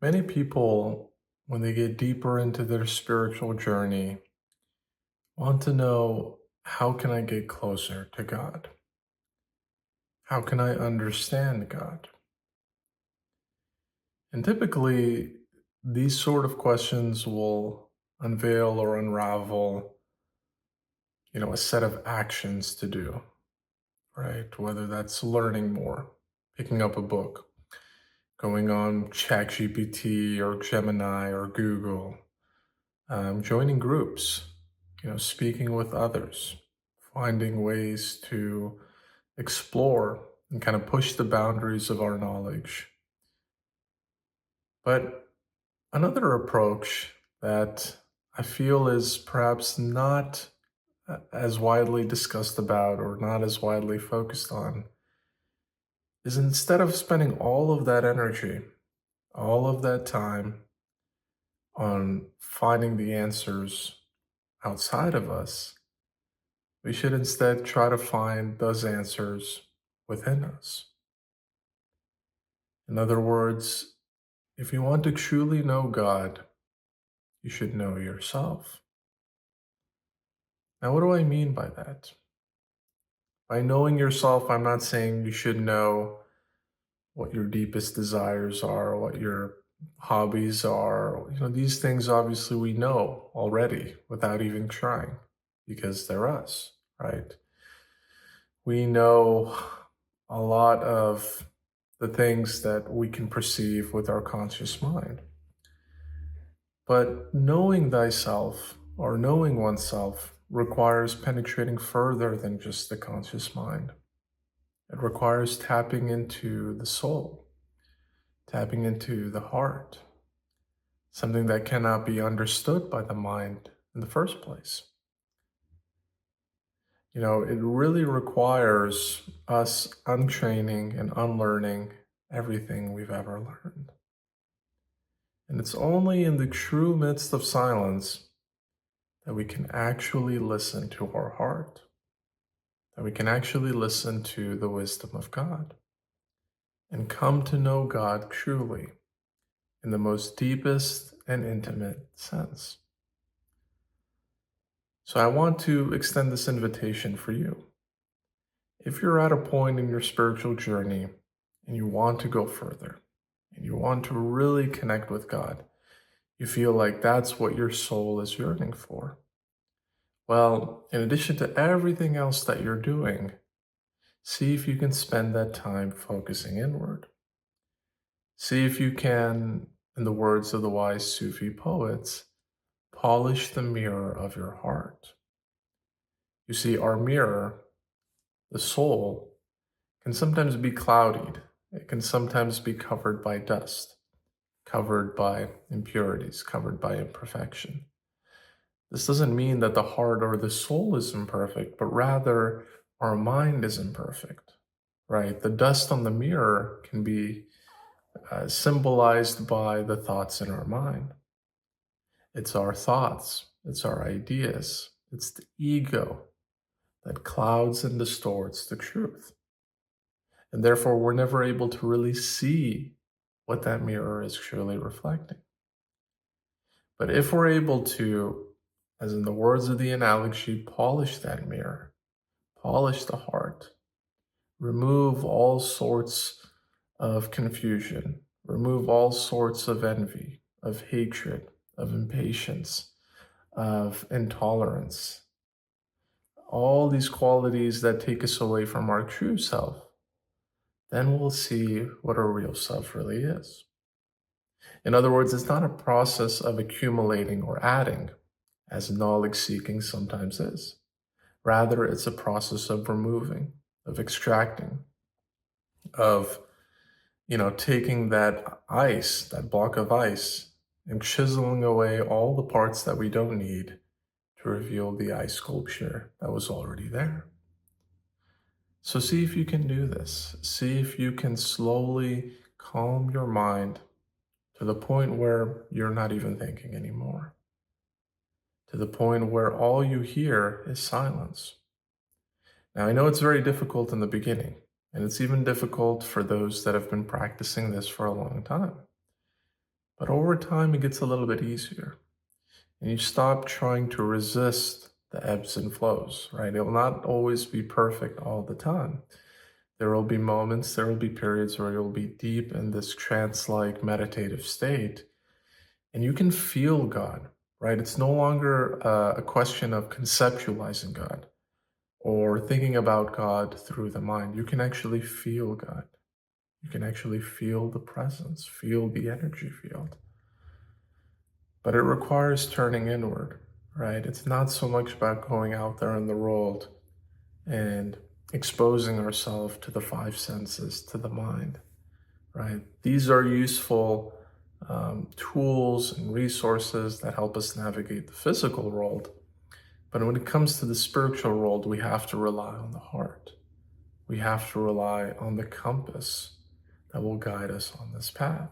Many people, when they get deeper into their spiritual journey, want to know, how can I get closer to God? How can I understand God? And typically, these sort of questions will unveil or unravel, a set of actions to do, right? Whether that's learning more, picking up a book, going on ChatGPT or Gemini or Google, joining groups, speaking with others, finding ways to explore and kind of push the boundaries of our knowledge. But another approach that I feel is perhaps not as widely discussed about or not as widely focused on is, instead of spending all of that energy, all of that time on finding the answers outside of us, we should instead try to find those answers within us. In other words, if you want to truly know God, you should know yourself. Now, what do I mean by that? By knowing yourself, I'm not saying you should know what your deepest desires are, what your hobbies are. These things obviously we know already without even trying because they're us, right? We know a lot of the things that we can perceive with our conscious mind. But knowing thyself or knowing oneself requires penetrating further than just the conscious mind. It requires tapping into the soul, tapping into the heart, something that cannot be understood by the mind in the first place. It really requires us untraining and unlearning everything we've ever learned. And it's only in the true midst of silence that we can actually listen to our heart, that we can actually listen to the wisdom of God and come to know God truly in the most deepest and intimate sense. So I want to extend this invitation for you. If you're at a point in your spiritual journey and you want to go further and you want to really connect with God, you feel like that's what your soul is yearning for. Well, in addition to everything else that you're doing, see if you can spend that time focusing inward. See if you can, in the words of the wise Sufi poets, polish the mirror of your heart. You see, our mirror, the soul, can sometimes be clouded. It can sometimes be covered by dust, covered by impurities, covered by imperfection. This doesn't mean that the heart or the soul is imperfect, but rather our mind is imperfect, right? The dust on the mirror can be symbolized by the thoughts in our mind. It's our thoughts, it's our ideas, it's the ego that clouds and distorts the truth. And therefore, we're never able to really see what that mirror is truly reflecting. But if we're able to, as in the words of the analogy, polish that mirror, polish the heart, remove all sorts of confusion, remove all sorts of envy, of hatred, of impatience, of intolerance, all these qualities that take us away from our true self, then we'll see what our real self really is. In other words, it's not a process of accumulating or adding, as knowledge seeking sometimes is. Rather, it's a process of removing, of extracting, of, taking that ice, that block of ice, and chiseling away all the parts that we don't need to reveal the ice sculpture that was already there. So see if you can do this. See if you can slowly calm your mind to the point where you're not even thinking anymore, to the point where all you hear is silence. Now, I know it's very difficult in the beginning, and it's even difficult for those that have been practicing this for a long time. But over time, it gets a little bit easier. And you stop trying to resist the ebbs and flows, right? It will not always be perfect all the time. There will be moments, there will be periods where you'll be deep in this trance like meditative state, and you can feel God, right? It's no longer a question of conceptualizing God or thinking about God through the mind. You can actually feel God. You can actually feel the presence, feel the energy field. But it requires turning inward, right? It's not so much about going out there in the world and exposing ourselves to the five senses, to the mind, right? These are useful tools and resources that help us navigate the physical world. But when it comes to the spiritual world, we have to rely on the heart. We have to rely on the compass that will guide us on this path.